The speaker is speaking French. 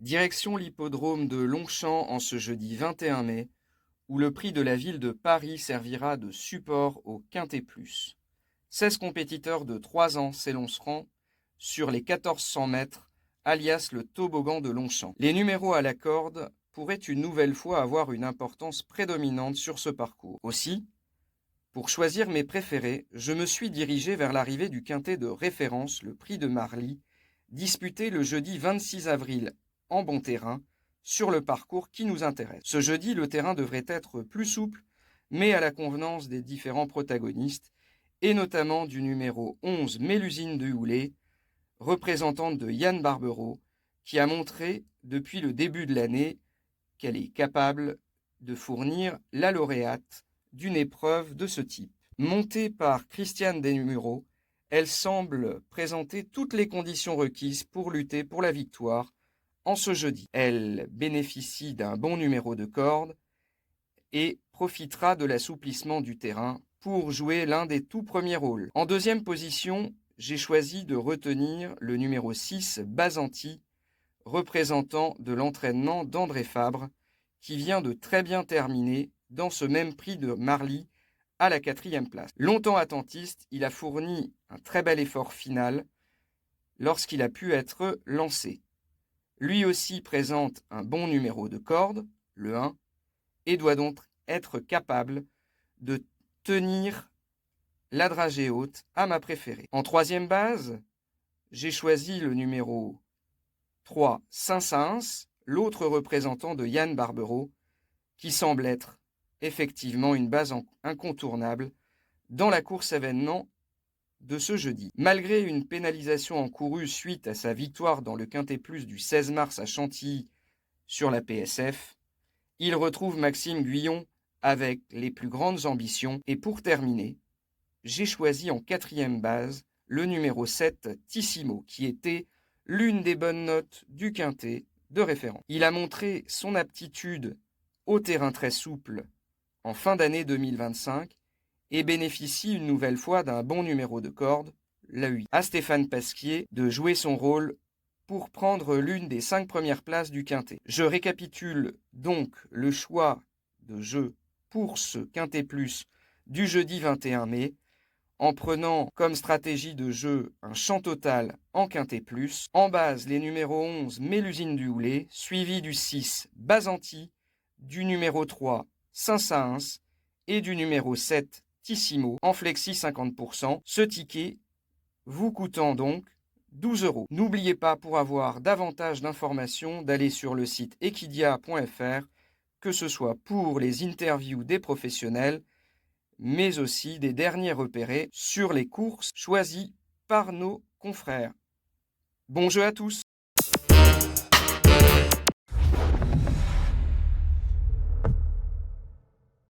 Direction l'hippodrome de Longchamp en ce jeudi 21 mai, où le prix de la ville de Paris servira de support au Quintet Plus. 16 compétiteurs de 3 ans s'élanceront sur les 1400 mètres, alias le toboggan de Longchamp. Les numéros à la corde pourraient une nouvelle fois avoir une importance prédominante sur ce parcours. Aussi, pour choisir mes préférés, je me suis dirigé vers l'arrivée du quintet de référence, le prix de Marly, disputé le jeudi 26 avril en bon terrain, sur le parcours qui nous intéresse. Ce jeudi, le terrain devrait être plus souple, mais à la convenance des différents protagonistes, et notamment du numéro 11 Mélusine de Houlet, représentante de Yann Barbero, qui a montré depuis le début de l'année qu'elle est capable de fournir la lauréate d'une épreuve de ce type. Montée par Christiane Desmureaux, elle semble présenter toutes les conditions requises pour lutter pour la victoire en ce jeudi. Elle bénéficie d'un bon numéro de corde et profitera de l'assouplissement du terrain pour jouer l'un des tout premiers rôles. En deuxième position, j'ai choisi de retenir le numéro 6, Bazanti, représentant de l'entraînement d'André Fabre, qui vient de très bien terminer dans ce même prix de Marly à la 4e place. Longtemps attentiste, il a fourni un très bel effort final lorsqu'il a pu être lancé. Lui aussi présente un bon numéro de corde, le 1, et doit donc être capable de tenir la dragée haute à ma préférée. En troisième base, j'ai choisi le numéro 3, Saint-Saëns, l'autre représentant de Yann Barbero, qui semble être effectivement une base incontournable dans la course événement de ce jeudi. Malgré une pénalisation encourue suite à sa victoire dans le Quintet Plus du 16 mars à Chantilly sur la PSF, il retrouve Maxime Guyon avec les plus grandes ambitions. Et pour terminer, j'ai choisi en 4e base le numéro 7, Tissimo, qui était l'une des bonnes notes du quintet de référence. Il a montré son aptitude au terrain très souple en fin d'année 2025 et bénéficie une nouvelle fois d'un bon numéro de corde, la 8. À Stéphane Pasquier de jouer son rôle pour prendre l'une des 5 premières places du quintet. Je récapitule donc le choix de jeu pour ce quintet plus du jeudi 21 mai, en prenant comme stratégie de jeu un champ total en quintet plus. En base, les numéros 11, Mélusine du Houlet, suivi du 6, Bazanti, du numéro 3, Saint-Saëns et du numéro 7, Tissimo, en flexi 50%. Ce ticket vous coûtant donc 12 €. N'oubliez pas, pour avoir davantage d'informations, d'aller sur le site equidia.fr, que ce soit pour les interviews des professionnels, mais aussi des derniers repérés sur les courses choisies par nos confrères. Bon jeu à tous!